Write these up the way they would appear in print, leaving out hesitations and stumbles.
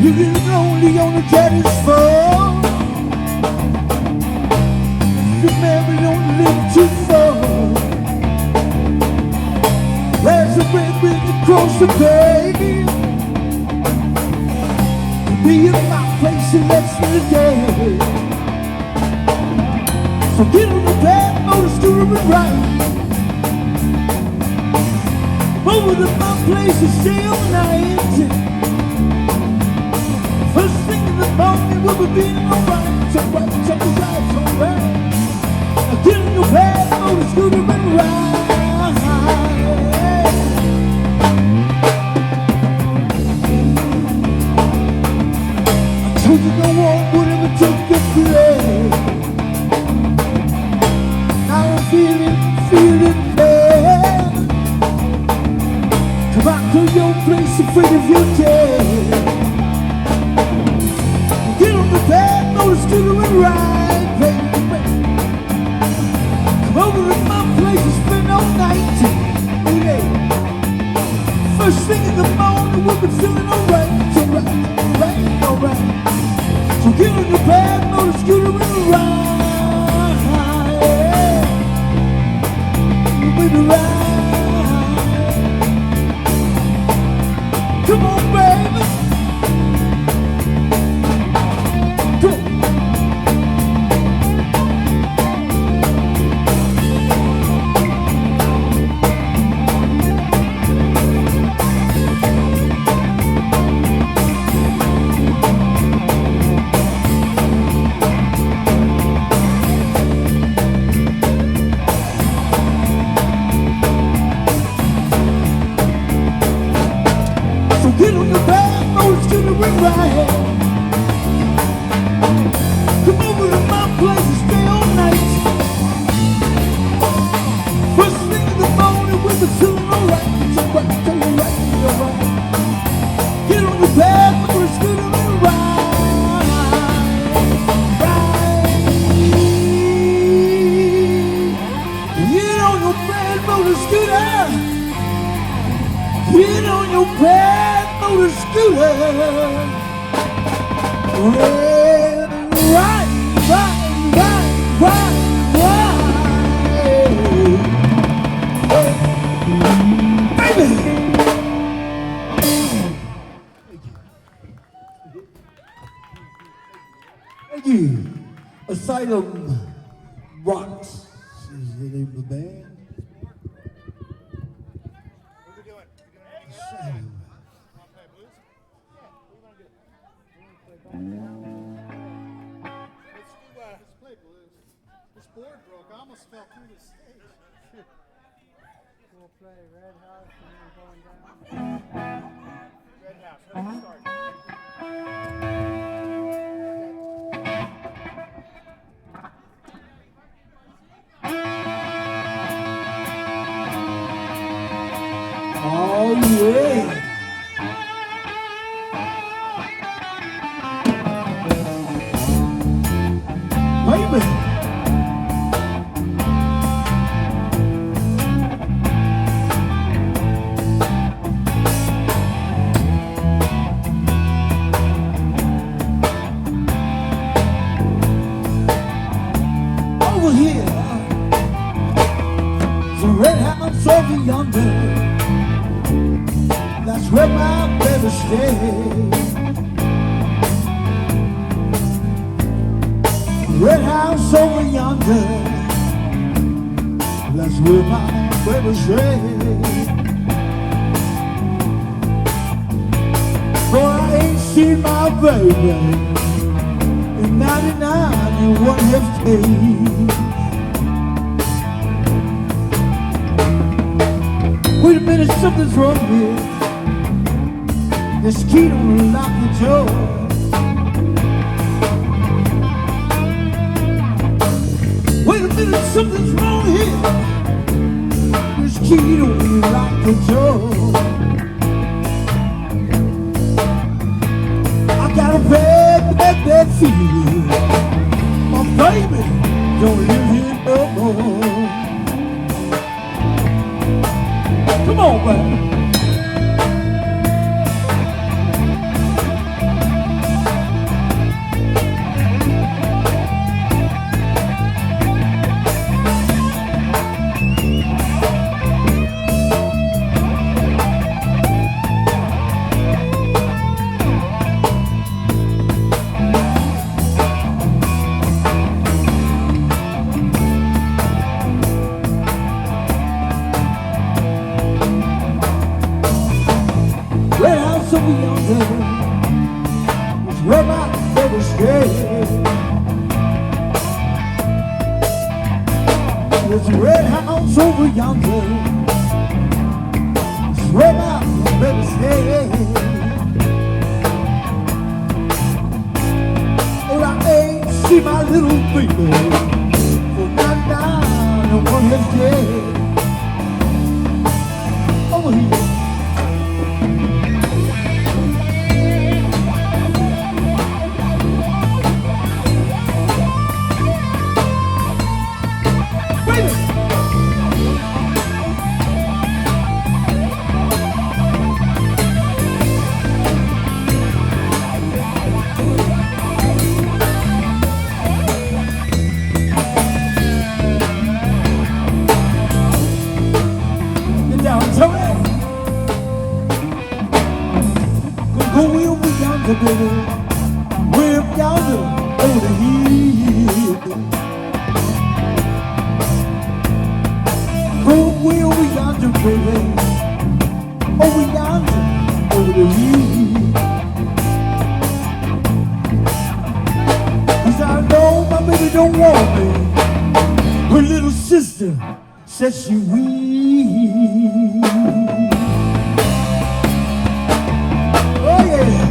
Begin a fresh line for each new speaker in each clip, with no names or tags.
Living lonely on the daddy's phone. The memory don't live too far. There's a red bridge across the bay. Be in my place in less than a day. So get on the bad motor scooter and ride over to my place and stay all night. First thing in the morning we'll be feeling alright. So right, so right, so right. Now get on your bad motor scooter and ride. Told you no one would ever take your place. Now I'm feeling bad. Come out to your place afraid of your death. Get on the bad motor scooter and ride, baby. Come over to my place and spend all night. Yeah. First thing in the morning we'll be feeling alright. Alright. So get on your bad motor scooter and ride, baby, ride. Come on, baby. Go. Get on your bad motor scooter and ride. Come over to my place and stay all night. First thing in the morning we'll be feeling alright. So right, so right. Get on your bad motor scooter and ride. Get on your bad motor scooter. Get on your bad motor scooter. Ride. Baby. Thank you. Asylum Rocks is the name of the band.
Let's play blues. This board broke. I almost fell through the stage.
We'll play Red House and then going down.
Red House. How do you start?
Oh yeah. Baby. Over here, the red house over yonder. That's where my baby stays. Red house over yonder. That's where my baby stays. Boy, I ain't seen my baby in 99 and 1 Wait a minute, something's wrong here. This key don't lock the door. Wait a minute, something's wrong here. This key don't be like the door. I got a bad feeling. My baby don't live here no more. Come on, baby. Red house over yonder is where my baby stays. There's a red house over yonder is where my baby stays. Oh, I ain't see my little baby for not down and one has dead. Over here. Go way over yonder, baby. Way up yonder over the hill. Go way over yonder, baby. Over yonder over the hill. 'Cause I know my baby don't want me. Her little sister said she will. Oh yeah.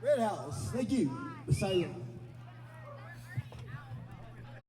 Red House, thank you. Asylum.